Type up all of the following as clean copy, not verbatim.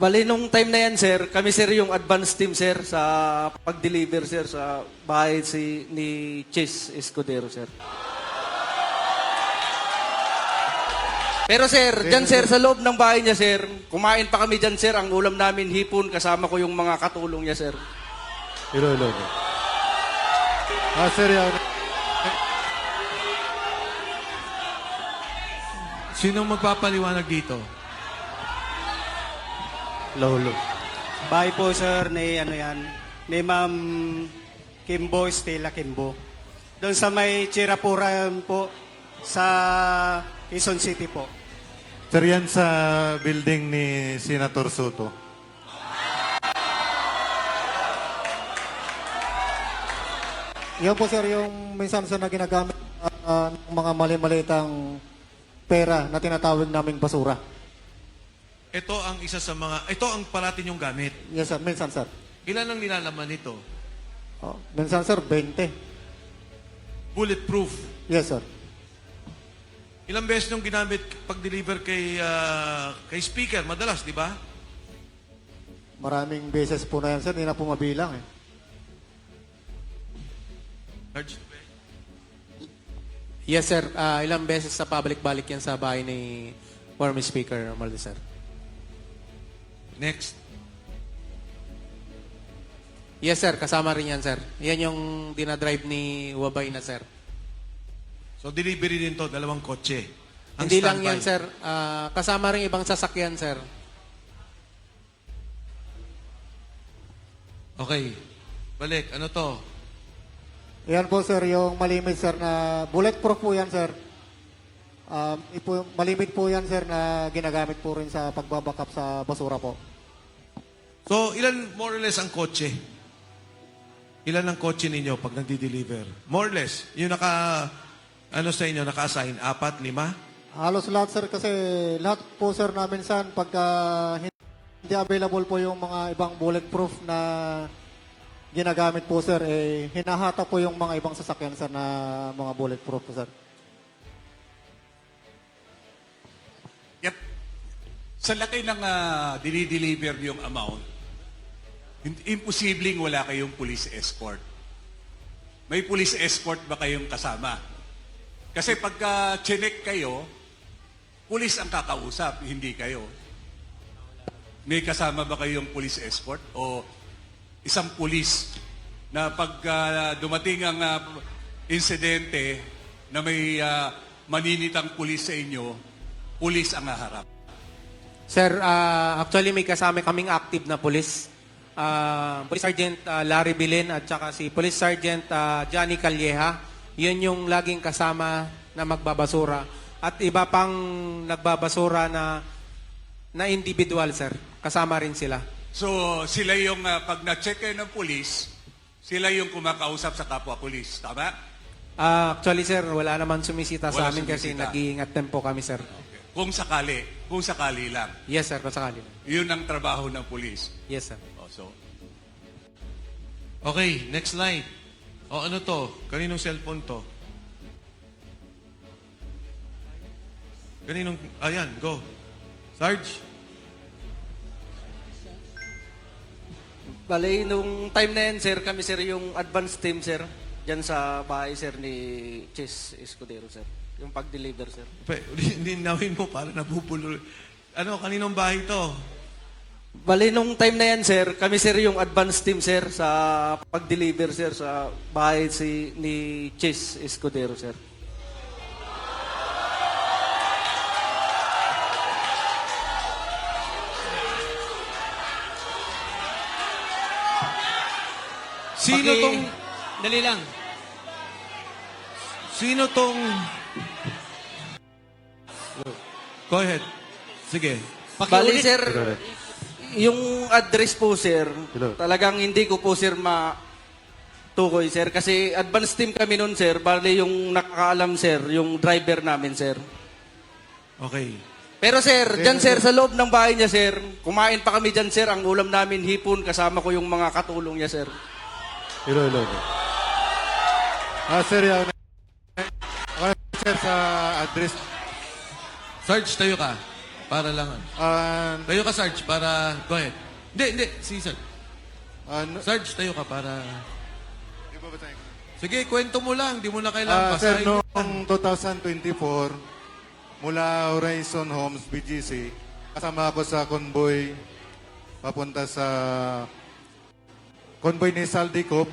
Bali, nung time na yan, sir, kami, sir, yung advance team, sir, sa pag-deliver, sir, sa bahay ni Chis Escudero, sir. Pero, sir, dyan, sir, sa loob ng bahay niya, sir, kumain pa kami dyan, sir. Ang ulam namin, hipon, kasama ko yung mga katulong niya, sir. Ilo. Sir, yan. Sino magpapaliwanag dito? Lolo. Bahay po sir ni ni Ma'am Kimbo, Stella Kimbo. Doon sa may Chirapuran po sa Quezon City po. Sir, yan sa building ni Senator Soto. Yan po sir yung minsan sa na ginagamit ng mga mali-malitang pera na tinatawag naming basura. Ito ang isa sa mga, ito ang parating yung gamit. Yes sir, minsan sir. Ilan ang nilalaman nito? Minsan sir, 20. Bulletproof. Yes sir. Ilang beses nung ginamit pag-deliver kay speaker? Madalas, di ba? Maraming beses po na yan sir, hindi na po mabilang eh. Large. Yes, sir. Ilang beses sa public-balik yan sa bahay ni former Speaker Romualdez, sir. Next. Yes, sir. Kasama rin yan, sir. Yan yung dinadrive ni Wabay na, sir. So, delivery din to, dalawang kotse. Ang Hindi lang standby. yan, sir. Kasama rin ibang sasakyan, sir. Okay. Balik. Ano to? Yan po sir, yung malimit sir na bulletproof po yan sir. Malimit po yan sir na ginagamit po rin sa pagbabackup sa basura po. So, ilan more or less ang kotse? Ilan ang kotse ninyo pag nagdi-deliver? More or less. Yung sa inyo, naka-assign? 4, 5? Halos lahat sir kasi lahat po sir na minsan pagka hindi available po yung mga ibang bulletproof na ginagamit po sir, hinahata po yung mga ibang sasakyan sir na mga bulletproof po sir. Yep. Sa laki ng dinideliver yung amount, imposibleng wala kayong police escort. May police escort ba kayong kasama? Kasi pagka chinek kayo, police ang kakausap, hindi kayo. May kasama ba kayong police escort? O isang pulis na pag dumating ang insidente na may maninitang pulis sa inyo, pulis ang haharap. Sir, actually may kasama kaming active na pulis. Police Sergeant Larry Bilin at saka si Police Sergeant Johnny Calleja. Yun yung laging kasama na magbabasura. At iba pang nagbabasura na individual, sir. Kasama rin sila. So, sila yung, pag na-check kayo ng pulis, sila yung kumakausap sa kapwa-pulis. Tama? Actually, sir, wala naman sumisita sa Wala amin kasi sumisita. nag-iingat din po kami, sir. Okay. Kung sakali lang. Yes, sir, kung sakali. Yun ang trabaho ng pulis. Yes, sir. So, Okay, next slide. O ano to? Kaninong cellphone to? Ayan, go. Sarge? Bali, nung time na yan, sir, kami, sir, yung advance team, sir, dyan sa bahay, sir, ni Chis Escudero, sir. Yung pag-deliver, sir. Linawin mo para nabubulo. Ano, kaninong bahay to? Bali, nung time na yan, sir, kami, sir, yung advance team, sir, sa pag-deliver, sir, sa bahay ni Chis Escudero, sir. Sino tong... Dali lang. Sino tong... Go ahead. Sige. Bali, Pakiulit. sir, yung address po, sir, talagang hindi ko po, sir, tukoy, sir. Kasi advance team kami nun, sir. Bali, yung nakakaalam, sir, yung driver namin, sir. Okay. Pero, sir, dyan, sir, sa loob ng bahay niya, sir, kumain pa kami dyan, sir. Ang ulam namin, hipon, kasama ko yung mga katulong niya, sir. Ilo. Sir, yan. Sir, sa address. Sarge, tayo ka. Para lang. Tayo ka, Sarge, para... Go ahead. Hindi. Si Sarge. Sarge, tayo ka para... Sige, kwento mo lang. Di mo na kailangan Sir, basahin. noong 2024, mula Horizon Homes, BGC, kasama ako sa convoy papunta sa convoy ni Saldico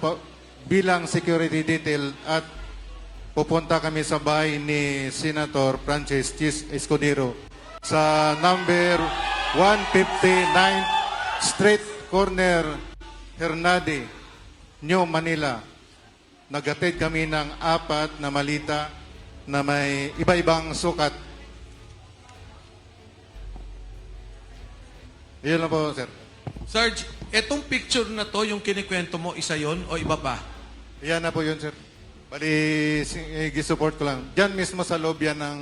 bilang security detail at pupunta kami sa bahay ni Senator Francis Chis Escudero sa number 159 Street Corner, Hernade, New Manila. Nagatid kami ng 4 na malita na may iba-ibang sukat. Iyon lang po, sir. Sarge, etong picture na to, yung kinikwento mo, isa yon o iba pa? Iyan na po yun, sir. Bali, gisupport ko lang. Diyan mismo sa loob yan ng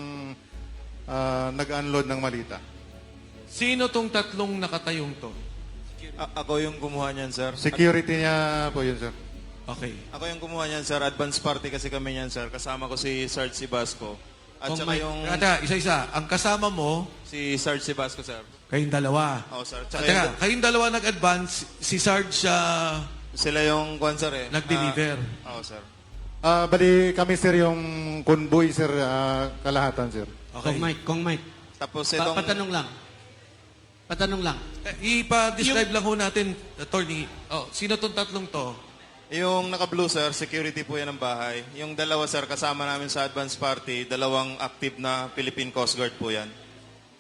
nag-unload ng malita. Sino tong tatlong nakatayong to? Ako yung kumuha niyan, sir. Security niya po yun, sir. Okay. Ako yung kumuha niyan, sir. Advance party kasi kami niyan, sir. Kasama ko si Sarge Sibasco. At saka yung Isa-isa. Ang kasama mo, si Sarge Sibasco, sir. kayong dalawa. Oo, sir. Tsaka Kayong dalawa nag-advance, si Sarge sila yung kwan, sir, eh. nag-deliver. Oo, sir. Bali, kami, sir, yung convoy, sir, kalahatan, sir. Okay. Kong Mike. Tapos itong... Patanong lang. Ipa-describe lang ho natin, attorney. Sino tong tatlong to? Yung naka-blue, sir, security po yan ng bahay. Yung dalawa, sir, kasama namin sa advance party, dalawang active na Philippine Coast Guard po yan.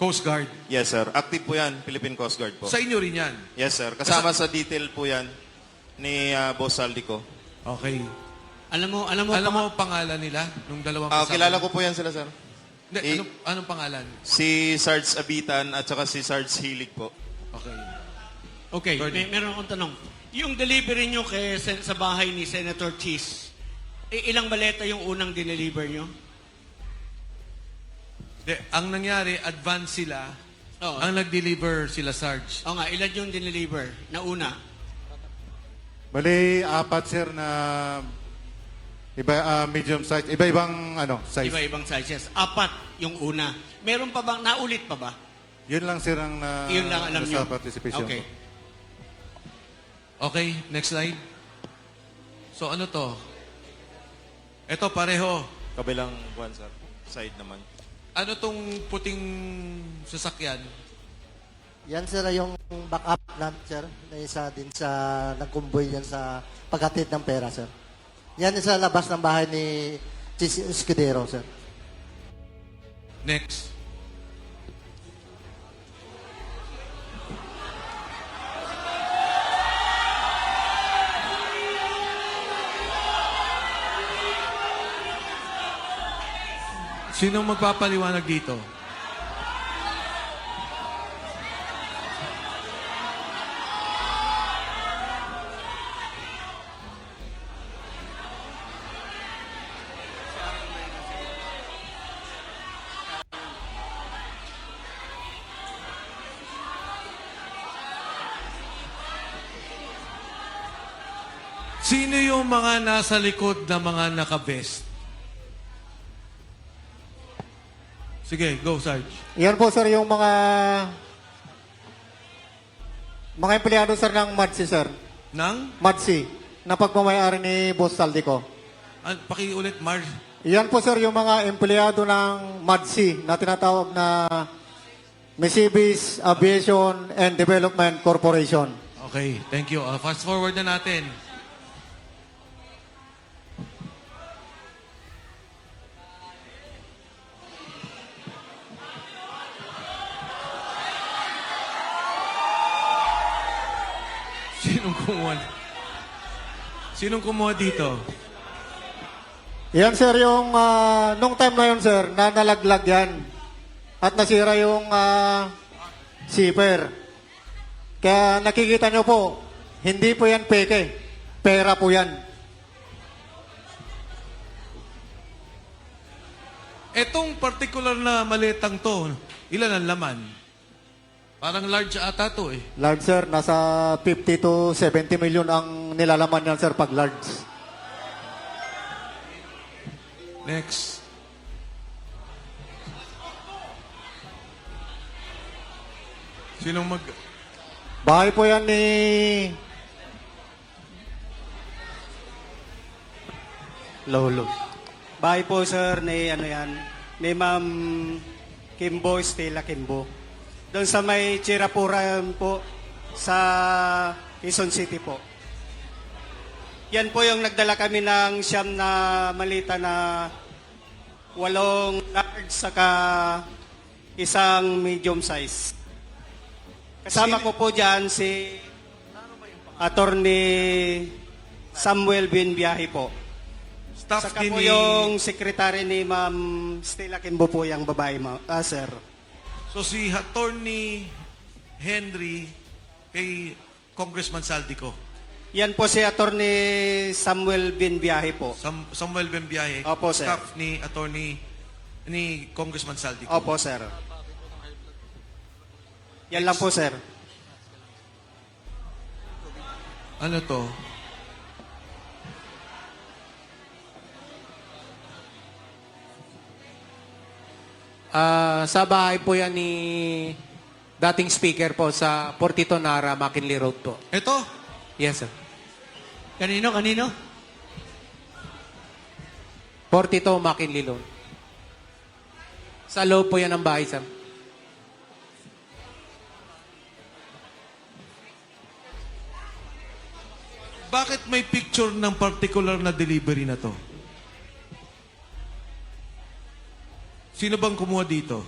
Coast Guard. Yes, sir. Active po yan, Philippine Coast Guard po. Sa inyo rin yan. Yes, sir. Kasama sa detail po yan ni Boss Saldico. Okay. Alam mo Alam mo ang pangalan nila? Nung dalawang kasama? Kilala ko po yan sila, sir. Hindi, anong pangalan? Si Sarge Abitan at saka si Sarge Hilig po. Okay. Okay, Attorney. meron akong tanong. Yung delivery nyo sa bahay ni Senator Cheese, ilang maleta yung unang dineliver nyo? Ang nangyari, advance sila. Oo. Ang nag-deliver sila, Sarge. Oo nga, ilan yung dineliver na una? Bali, 4, sir, na medium size. Iba-ibang size. Iba-ibang sizes. 4 yung una. Meron pa bang, naulit pa ba? Yun lang, sir, ang Yun lang alam nyo? sa participation. Okay. ko. Okay, next slide. So ano to? Ito pareho. Kabilang buwan, sir. Side naman. Ano tong puting sasakyan? Yan sir yung backup na sir na isa din sa nagkumboy yan sa paghatid ng pera sir. Yan sa labas ng bahay ni Chis Escudero sir. Next. Sinong magpapaliwanag dito? Sino yung mga nasa likod na mga naka-vest? Sige, go, Sarge. Yan po, sir, yung mga empleyado, sir, ng MADSI, sir. Nang? MADSI, na pagmamayari ni Boss Saldico. Pakiulit, Marge. Yan po, sir, yung mga empleyado ng MADSI na tinatawag na Misibis Aviation and Development Corporation. Okay, thank you. Fast forward na natin. Sinong kumuha dito? Yan, sir, yung nung time na yun, sir, na nalaglag yan. At nasira yung zipper. Kaya nakikita nyo po, hindi po yan peke. Pera po yan. Etong particular na maletang to, ilan ang laman? Parang large ata to eh. Large, sir, nasa 50 to 70 million ang nilalaman yan, sir, pag large. Next. Sinong mag... Bahay po yan ni... Lolo. Bahay po, sir, ni ano yan, ni Ma'am Kimbo, Stella Kimbo. Doon sa may Chirapura po, sa Quezon City po. Yan po yung nagdala kami ng siyam na malita na 8 large saka isang medium size. Kasama ko po dyan si Attorney Samuel Binbiyahe po. Staff Saka din po ni... yung secretary ni Ma'am Stella Kimbo po yung babae, sir. So si Attorney Henry kay Congressman Saldico. Yan po si Attorney Samuel Binbiyahe po. Samuel Bembiahe. Opo, sir. Staff ni Attorney ni Congressman Saldico. Opo, sir. Yan lang po, sir. Ano to? Sa bahay po yan ni dating speaker po sa Portito Nara, McKinley Road po. Ito? Yes, sir. Kanino? Portito, McKinley Road. Sa loob po yan ng bahay, sir. Bakit may picture ng particular na delivery na to? Sino bang kumuha dito?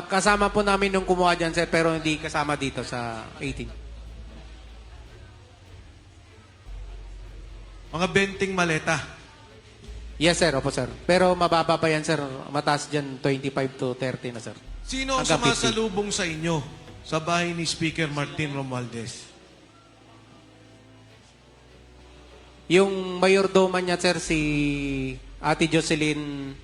Kasama po namin nung kumuha dyan, sir, pero hindi kasama dito sa 18. Mga benting maleta. Yes, sir. Opo, sir. Pero mababa pa yan, sir. Mataas dyan, 25 to 30 na, sir. Sino ang Hanggang 50. sumasalubong sa inyo sa bahay ni Speaker Martin Romualdez? Yung mayordoma niya, sir, si Ate Jocelyn.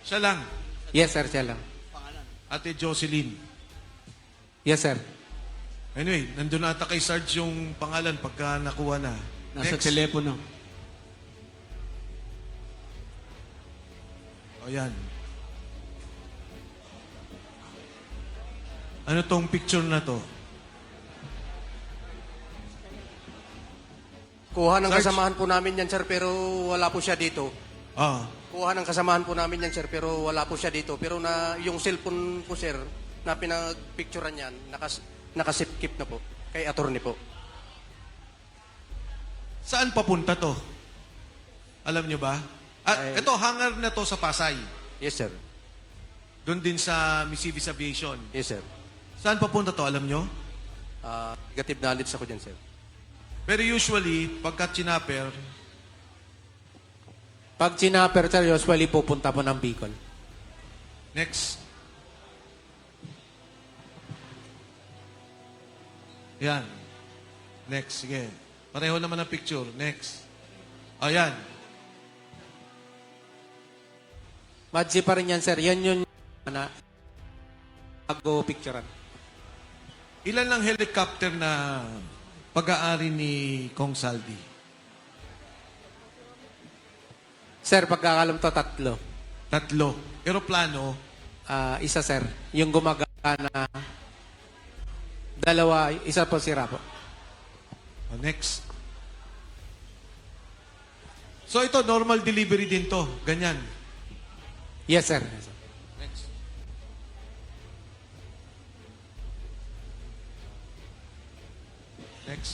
Siya lang. Yes, sir, siya lang. Ate Jocelyn. Yes, sir. Anyway, nandun ata kay Sarge yung pangalan pagka nakuha na. Nasa Next. telepono. O yan. Ano tong picture na to? Kuha ng Sarge? kasamahan po namin yan, sir, pero wala po siya dito. Ah, Kuha ng kasamahan po namin yan, sir, pero wala po siya dito. Pero na yung cellphone po, sir, na pinag-picturean yan, nakasipkip na po. Kay attorney po. saan papunta to? Alam nyo ba? Ito, hangar na to sa Pasay. Yes, sir. Doon din sa Missivis Aviation. Yes, sir. Saan papunta to? Alam nyo? Negative knowledge ako dyan, sir. Pero usually, pagka chinaper, Pag chinapper, sir, usually pupunta po ng Bicol. next. Yan. Next, sige. Pareho naman ang picture. Next. Ayan. Madsi pa rin yan, sir. Yan yun na mag-picturean. Ilan lang helicopter na pag-aari ni Kong Saldi? Sir, pagkakalam to, 3. 3. Aeroplano, Isa, sir. Yung gumagana, 2, isa po sira po. next. So ito, normal delivery din to. Ganyan. Yes, sir. Yes, sir. Next. Next.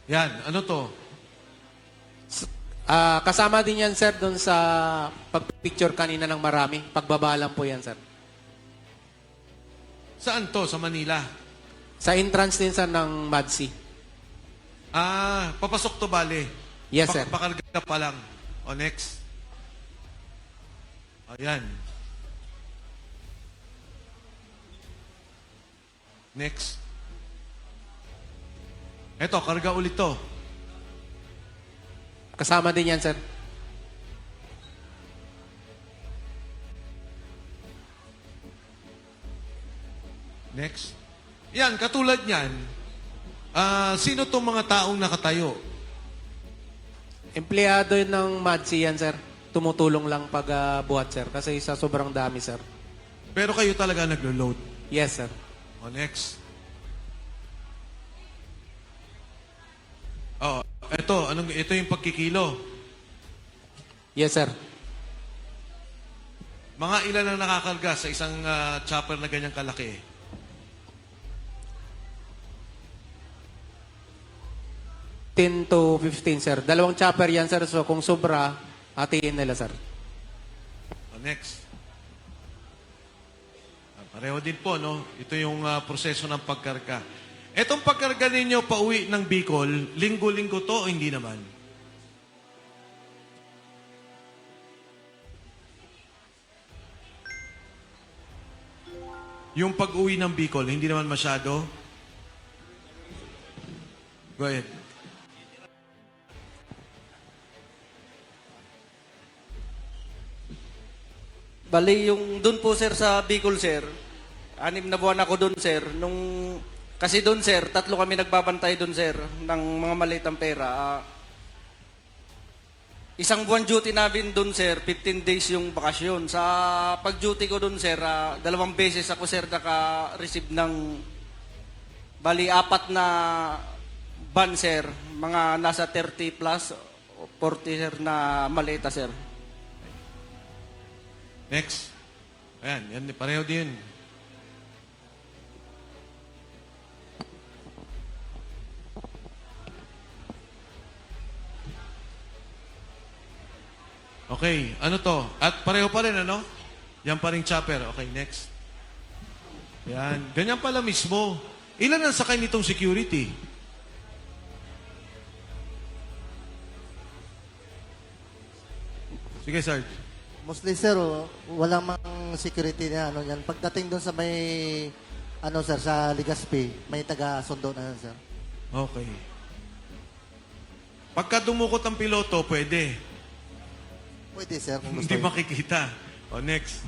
Yan, ano to? Kasama din yan, sir, doon sa pag-picture kanina ng marami. Pagbabalan po yan, sir. Saan to? Sa Manila? Sa entrance din, sir, ng Madsi. Papasok to bale. Yes, sir. Pakarga pa lang. O, next. Ayan. Next. Eto, karga ulit to. Kasama din yan, sir. Next. Yan, katulad niyan, Sino tong mga taong nakatayo? Empleyado ng MADSI yan, sir. Tumutulong lang pag buhat, sir. Kasi sa sobrang dami, sir. Pero kayo talaga naglo-load. Yes, sir. O, next. Ito yung pagkikilo. Yes, sir. Mga ilan ang nakakarga sa isang chopper na ganyang kalaki? $10 to 15, sir. Dalawang chopper yan, sir. So, kung sobra, hatiin nila, sir. O, next. Pareho din po, no? Ito yung proseso ng pagkarga. Etong pagkarga ninyo pauwi ng Bicol, linggo-linggo to o hindi naman? Yung pag-uwi ng Bicol, hindi naman masyado? Go ahead. Bali, yung doon po sir sa Bicol sir, 6 na buwan ako doon sir. Kasi doon sir, 3 kami nagbabantay doon sir ng mga malitang pera. Isang buwan duty namin doon sir, 15 days yung bakasyon. Sa pag-duty ko doon sir, 2 beses ako sir naka-receive ng bali 4 na ban sir, mga nasa 30 plus, 40 sir na malita sir. Next. Ayan, yan, pareho din. Okay, ano to? At pareho pa rin, ano? Yan pa rin chopper. Okay, next. Yan, ganyan pala mismo. Ilan ang sakay nitong security? Sige, Sarge. Mostly, sir, walang mang security na ano yan. Pagdating doon sa may, ano, sir, sa Legazpi, may taga-sundo na yan, sir. Okay. Pagka dumukot ang piloto, pwede. Pwede, sir, kung gusto. Hindi makikita. O, next.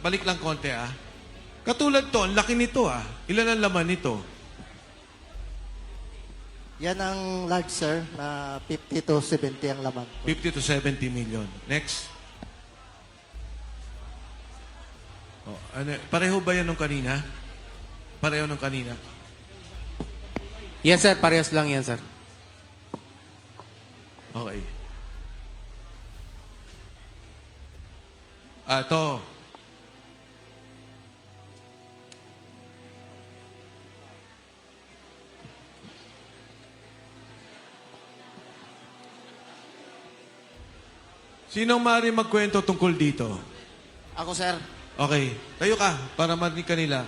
Balik lang konti, Katulad to, ang laki nito, Ilan ang laman nito? Yan ang large, sir, na 50 to 70 ang laman. 50 to 70 million. Next. Pareho ba yan nung kanina? Pareho nung kanina? Yes, sir. Parehas lang yan, sir. Okay. Ito. Sinong maaari magkwento tungkol dito? Ako, sir. Okay. Tayo ka para marinig kanila.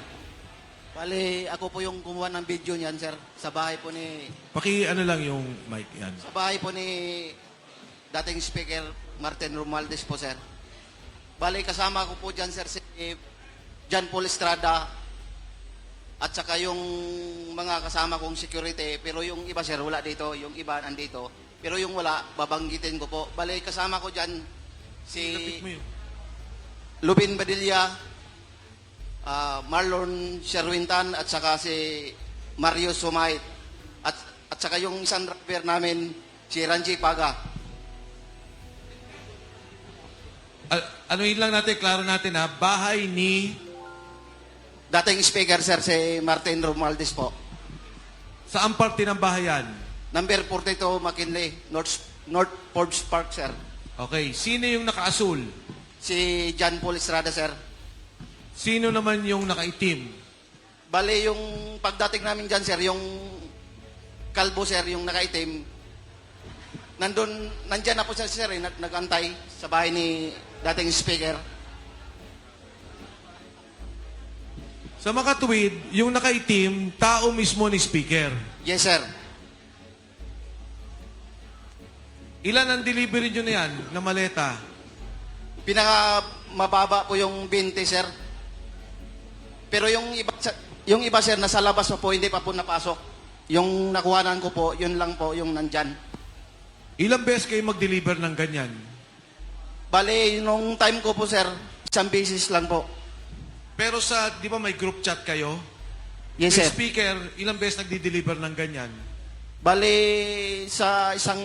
Bali, ako po yung kumuha ng video niyan, sir. Sa bahay po ni... Ano lang yung mic yan. Sa bahay po ni dating speaker Martin Romualdez po, sir. Bali, kasama ko po dyan, sir, si John Paul Estrada at saka yung mga kasama kong security. Pero yung iba, sir, wala dito. Yung iba nandito. Pero yung wala, babanggitin ko po. Bali, kasama ko dyan si Lubin Badilla, Marlon Sherwintan, at saka si Mario Sumait. At saka yung isang driver namin, si Ranji Paga. Ano yun lang natin, klaro natin bahay ni... Dating speaker, sir, si Martin Romualdez po. Saan parte ng bahayan? Number 42, McKinley, North Forbes Park, sir. Okay. Sino yung nakaasul? Si John Paul Estrada, sir. Sino naman yung nakaitim? Bale, yung pagdating namin dyan, sir, yung kalbo, sir, yung nakaitim, nandyan na po siya, sir, nag-antay sa bahay ni dating speaker. Sa makatuwid, yung nakaitim, tao mismo ni speaker. Yes, sir. Ilan ang delivery nyo na yan, na maleta? Pinaka mababa po yung 20, sir. Pero yung iba, sir, nasa labas pa po, hindi pa po napasok. Yung nakuhanan ko po, yun lang po, yung nandyan. Ilang beses kayo mag-deliver ng ganyan? Bale, nung time ko po, sir, isang beses lang po. Pero di ba may group chat kayo? Yes, Yung sir. speaker, ilang beses nagdi-deliver ng ganyan? Bali, sa isang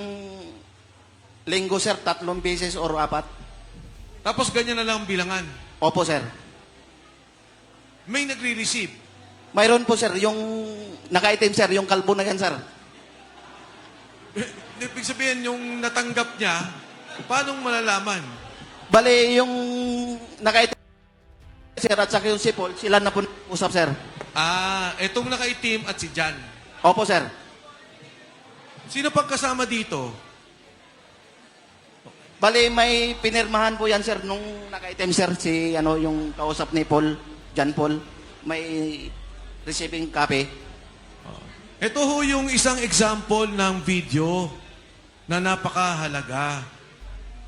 linggo, sir, 3 beses or 4. Tapos ganyan na lang ang bilangan. Opo, sir. May nagre-receive. Mayroon po, sir, yung naka-item, sir, yung kalbo na yan, sir. Ibig sabihin, yung natanggap niya, paano malalaman? Bali, yung naka-item, sir, at saka yung si Paul, sila na po usap, sir. Etong nakaitim at si Jan. Opo, sir. Sino pang kasama dito? Bali, may pinirmahan po yan, sir, nung naka-item, sir, si, yung kausap ni Paul, John Paul, may receiving copy. Ito ho yung isang example ng video na napakahalaga.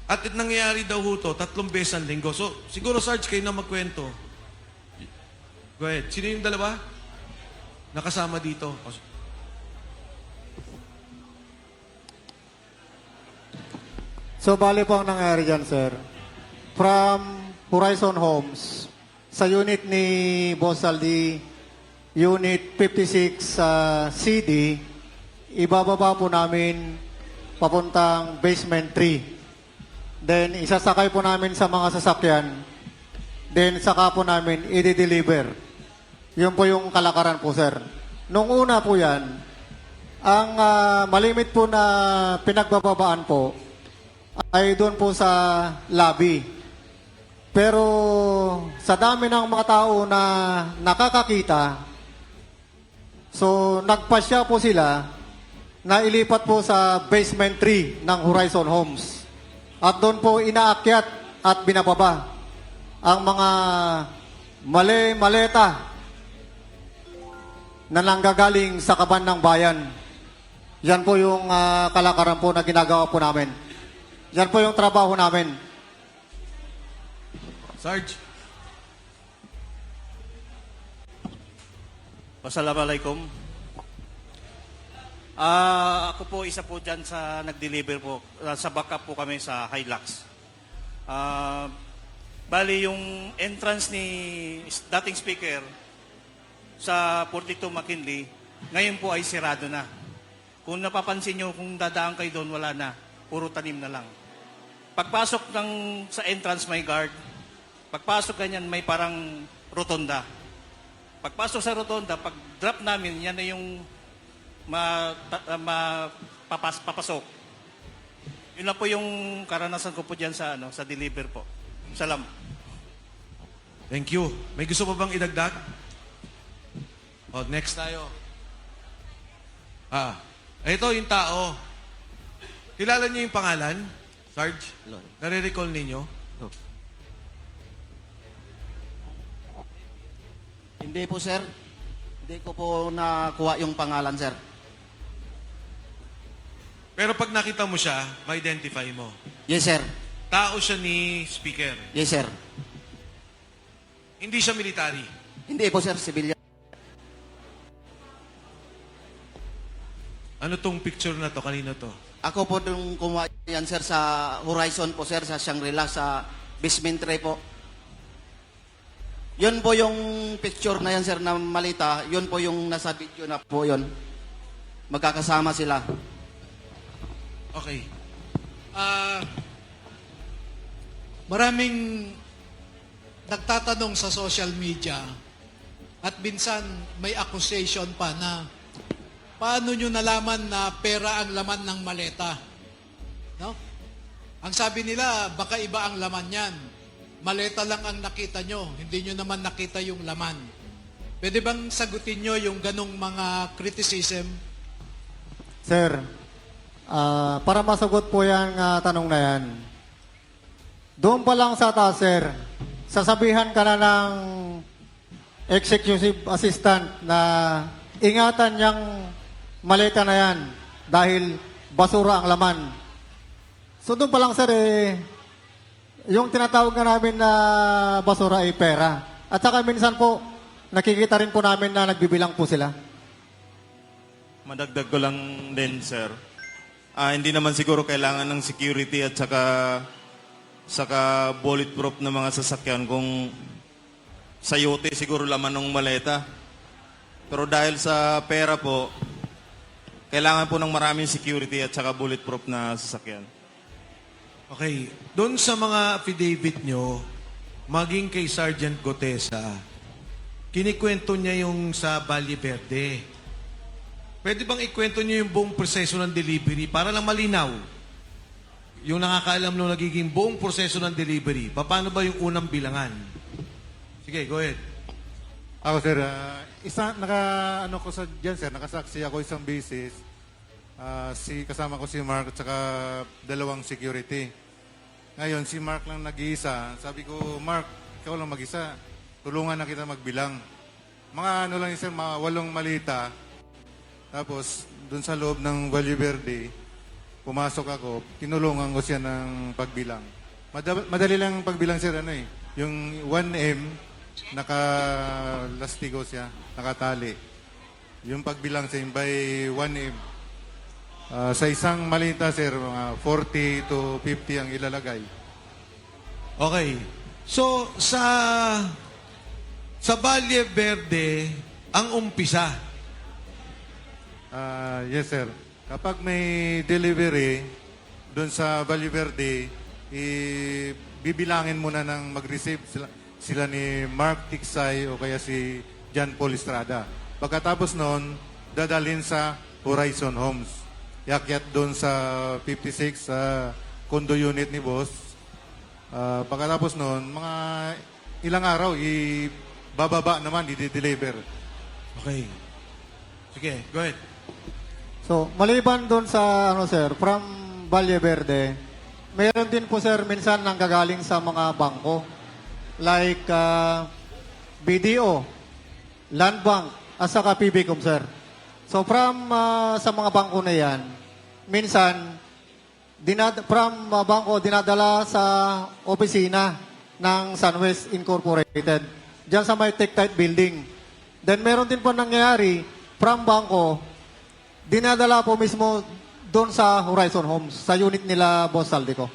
At nangyayari daw ho to 3 beses ang linggo. So, siguro, Sarge, kayo na magkwento. Go ahead. Sino yung dalawa? Nakasama dito. So, bali po ang nangyari dyan, sir. From Horizon Homes, sa unit ni Boss Aldi, Unit 56 CD, ibababa po namin papuntang basement 3. Then, isasakay po namin sa mga sasakyan. Then, saka po namin i-deliver. Yun po yung kalakaran po, sir. Nung una po yan, ang malimit po na pinagbababaan po ay doon po sa lobby. Pero sa dami ng mga tao na nakakakita, so nagpasya po sila na ilipat po sa basement 3 ng Horizon Homes. At doon po inaakyat at binababa ang mga maleta na nanggagaling sa kaban ng bayan. Yan po yung kalakaran po na ginagawa po namin. Yan po yung trabaho namin. Sarge? Assalamualaikum. Ako po isa po dyan sa nag-deliver po. Sa backup po kami sa Hilux. Bali yung entrance ni dating speaker sa 42 McKinley, ngayon po ay sirado na. Kung napapansin nyo, kung dadaan kayo doon, wala na. Puro tanim na lang. Pagpasok sa entrance may guard. Pagpasok ganyan may parang rotonda. Pagpasok sa rotonda, pag drop namin, yan na yung papasok. Yun na po yung karanasan ko po dyan sa deliver po. Salam. Thank you. May gusto pa bang idagdag? Next tayo. Ito yung tao. Kilala niyo yung pangalan? Sarge? Nare-recall ninyo? Hindi po, sir. Hindi ko po nakuha yung pangalan, sir. Pero pag nakita mo siya, ma-identify mo. Yes, sir. Tao siya ni speaker. Yes, sir. Hindi siya military. Hindi po, sir. Civilian. Ano tong picture na to? Kanino to? Ako po nung kumuha yan, sir, sa Horizon po, sir, sa Shangri-La, sa basement 3 po. Yun po yung picture na yan, sir, na malita. Yun po yung nasa video na po yun. Magkakasama sila. Okay. Maraming nagtatanong sa social media at minsan may accusation pa na paano nyo nalaman na pera ang laman ng maleta? No? Ang sabi nila, baka iba ang laman yan. Maleta lang ang nakita nyo, hindi nyo naman nakita yung laman. Pwede bang sagutin nyo yung ganong mga criticism? Sir, para masagot po yung tanong na yan, doon pa lang sa taas, sir, sasabihan ka na ng executive assistant na ingatan niyang maleta na yan dahil basura ang laman. So doon pa lang, sir, yung tinatawag na namin na basura ay pera. At saka minsan po, nakikita rin po namin na nagbibilang po sila. Madagdag ko lang din, sir. Hindi naman siguro kailangan ng security at saka bulletproof na mga sasakyan kung sayote siguro laman ng maleta. Pero dahil sa pera po, kailangan po ng maraming security at saka bulletproof na sasakyan. Okay. Doon sa mga affidavit nyo, maging kay Sergeant Gotesa, kinikwento niya yung sa Valle Verde. Pwede bang ikwento niyo yung buong proseso ng delivery para lang malinaw? Yung nakakaalam nung nagiging buong proseso ng delivery, paano ba yung unang bilangan? Sige, go ahead. Ako sir, ano ko sa dyan sir, nakasaksi ako isang beses. Kasama ko si Mark at saka dalawang security. Ngayon, si Mark lang nag-iisa. Sabi ko, Mark, ikaw lang mag-isa. Tulungan na kita magbilang. Mga ano lang yun sir, mga 8 malita. Tapos, dun sa loob ng Valle Verde, pumasok ako, tinulungan ko siya ng pagbilang. Madali lang pagbilang sir, yung 1M, naka-lastigo siya, nakatali. Yung pagbilang sa by 1M. Sa isang malita sir, mga 40 to 50 ang ilalagay. Okay. So, sa Valle Verde, ang umpisa. Yes sir. Kapag may delivery doon sa Valle Verde, bibilangin muna ng mag-receive sila ni Mark Tiksay o kaya si John Paul Estrada. Pagkatapos noon, dadalhin sa Horizon Homes. Yakyat doon sa 56 sa condo unit ni boss. Pagkatapos noon, mga ilang araw, bababa naman, i-deliver. Okay. Sige, go ahead. So, maliban doon sa, sir, from Valle Verde, meron din po, sir, minsan nanggagaling sa mga bangko. Like BDO, Land Bank, at saka PBCom, sir. So, from sa mga bangko na yan, minsan, from bangko, dinadala sa opisina ng Sunwest Incorporated, dyan sa may Tech-Tite Building. Then, meron din po nangyayari, from bangko, dinadala po mismo doon sa Horizon Homes, sa unit nila, Boss Saldico.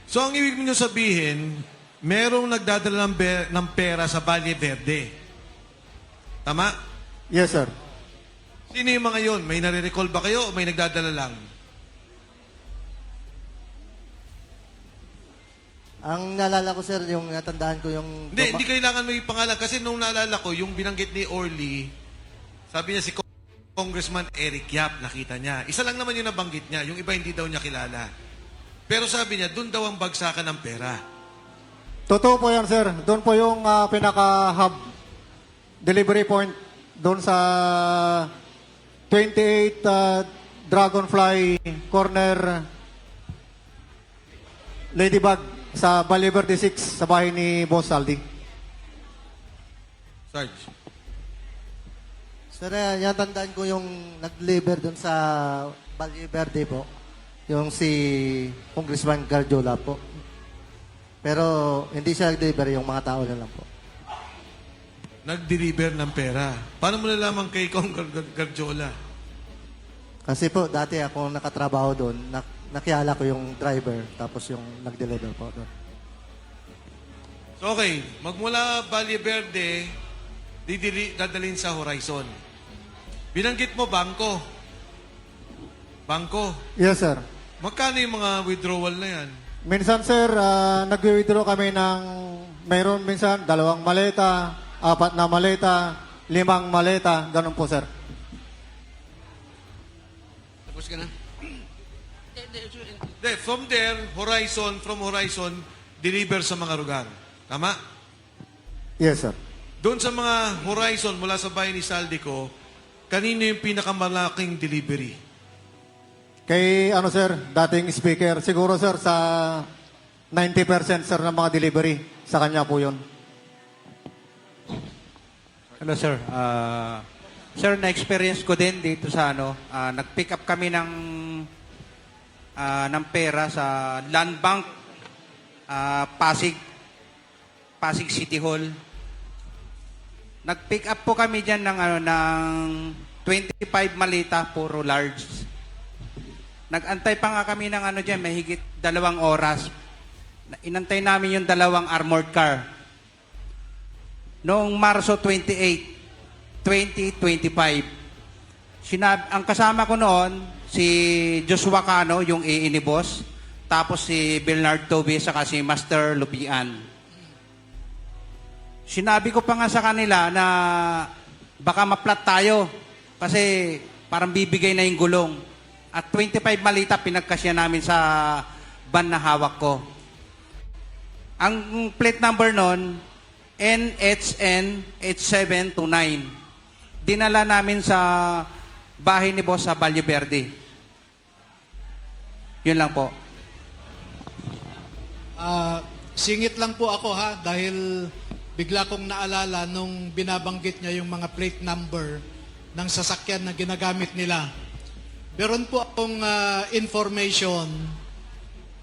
So, ang ibig niyo sabihin, merong nagdadala ng pera sa Valle Verde. Tama? Yes, sir. Sino yung mga yun? May nare-recall ba kayo o may nagdadala lang? Ang naalala ko, sir, yung natandaan ko yung... Hindi kailangan mo yung pangalan. Kasi nung naalala ko, yung binanggit ni Orly, sabi niya si Congressman Eric Yap, nakita niya. Isa lang naman yung nabanggit niya. Yung iba hindi daw niya kilala. Pero sabi niya, doon daw ang bagsakan ng pera. Totoo po yan, sir. Doon po yung pinaka-hub delivery point doon sa 28 Dragonfly Corner Ladybug sa Valle Verde 6 sa bahay ni Boss Saldi. Sarge. Sir, yan tandaan ko yung nag-deliver doon sa Valle Verde po. Yung si Congressman Garjola po. Pero hindi siya nag-deliver, yung mga tao na lang po. Nag-deliver ng pera. Paano mo nalaman kay Kong Garjola? Kasi po, dati ako nakatrabaho doon, nakilala ko yung driver, tapos yung nag-deliver po doon. So okay, magmula Valle Verde, dadalhin sa Horizon. Binanggit mo bangko. Bangko. Yes, sir. Magkano yung mga withdrawal na yan? Minsan, sir, nag-withdraw kami ng mayroon minsan 2 maleta, 4 na maleta, 5 maleta, ganun po, sir. Tapos ka na? From there, from Horizon, deliver sa mga lugar. Tama? Yes, sir. Doon sa mga Horizon, mula sa bahay ni Saldico, kanino yung pinakamalaking delivery? Kay, sir, dating speaker, siguro, sir, sa 90%, sir, ng mga delivery, sa kanya po yun. Hello, sir. Sir, na-experience ko din dito sa nag-pick up kami ng pera sa Land Bank, Pasig City Hall. Nag-pick up po kami dyan ng 25 malita, puro large. Nag-antay pa nga kami ng dyan, mahigit 2 oras. Inantay namin yung 2 armored car. Noong Marso 28, 2025. Ang kasama ko noon, si Joshua Cano, yung AA ni Boss, tapos si Bernard Toby, saka si Master Lupian. Sinabi ko pa nga sa kanila na baka maplat tayo kasi parang bibigay na yung gulong. At 25 malita pinagkasya namin sa van na hawak ko. Ang plate number nun, NHN 8729. Dinala namin sa bahay ni Boss sa Valle Verde. Yun lang po. Singit lang po ako ha, dahil bigla kong naalala nung binabanggit niya yung mga plate number ng sasakyan na ginagamit nila. Meron po akong information,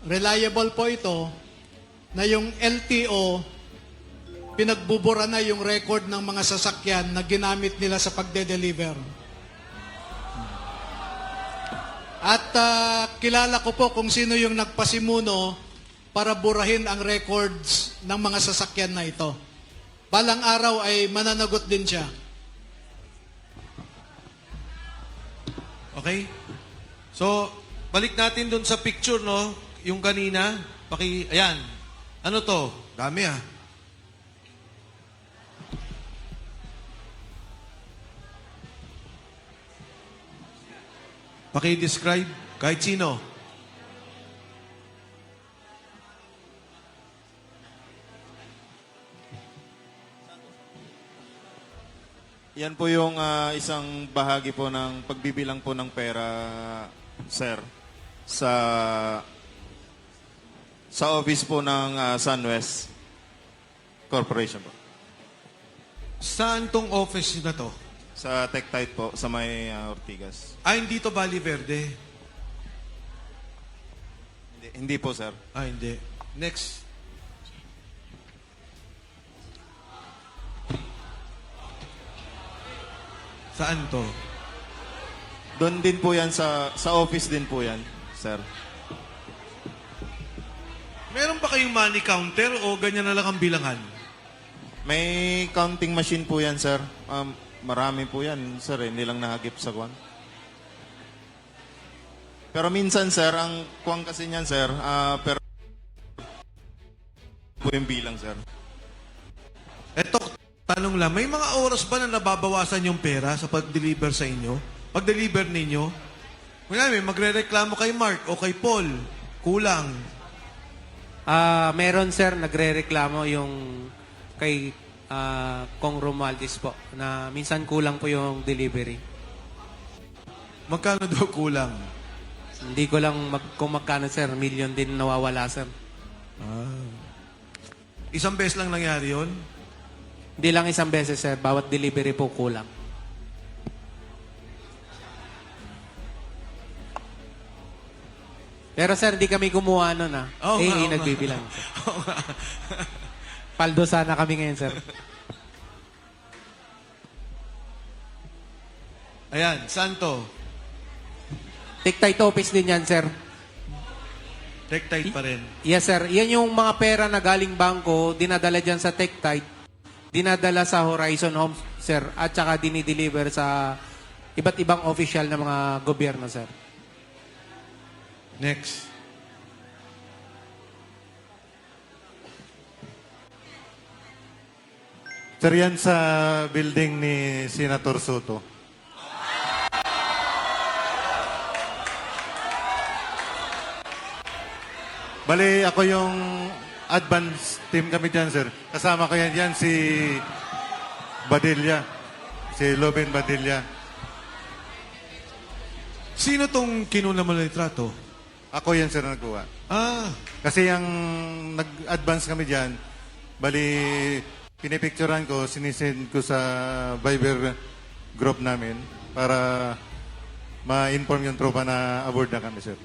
reliable po ito, na yung LTO, pinagbubura na yung record ng mga sasakyan na ginamit nila sa pagde-deliver. At kilala ko po kung sino yung nagpasimuno para burahin ang records ng mga sasakyan na ito. Balang araw ay mananagot din siya. Okay? So, balik natin doon sa picture, no? Yung kanina. Ayan. Ano to? Dami ah. Paki-describe kahit sino. Yan po yung isang bahagi po ng pagbibilang po ng pera, sir, sa office po ng SunWest Corporation po. Saan tong office na to? Sa Tectite po, sa may Ortigas. Hindi to Valle Verde. Hindi po, sir. Hindi. Next. Saan to? Doon din po yan, sa office din po yan, sir. Meron ba kayong money counter o ganyan na lang ang bilangan? May counting machine po yan, sir. Marami po yan, sir. Hindi lang nahagip sa kwan. Pero minsan, sir, ang kwan kasi niyan, sir, pero po yung bilang, sir. Eto, tanong lang, may mga oras ba na nababawasan yung pera sa pag-deliver sa inyo? Pag-deliver ninyo? May magre-reklamo kay Mark o kay Paul. Kulang. Meron sir, nagre-reklamo yung kay Kong Romualdez po na minsan kulang po yung delivery. Magkano daw kulang? Hindi ko lang kung magkano sir, million din nawawala sir. Isang beses lang nangyari yun? Hindi lang isang beses sir, bawat delivery po kulang. Pero sir, hindi kami kumuha nun nagbibilang. Sir. Paldo sana kami ngayon sir. Ayan, saan to? Tectite office din yan sir. Tectite pa rin. Yes sir, yan yung mga pera na galing bangko, dinadala dyan sa Tectite, dinadala sa Horizon Homes sir, at saka dinideliver sa iba't ibang official na mga gobyerno sir. Next. Sir, yan sa building ni Senator Soto. Bali, ako yung advance team kami dyan, sir. Kasama ko yan si Badilla. Si Loben Badilla. Sino tong kinuna mo na litrato? Ako yan, sir, na nagkuha. Kasi yung nag-advance kami dyan, bali, pinipicturean ko, sinisend ko sa Viber group namin para ma-inform yung tropa na aboard na kami, sir.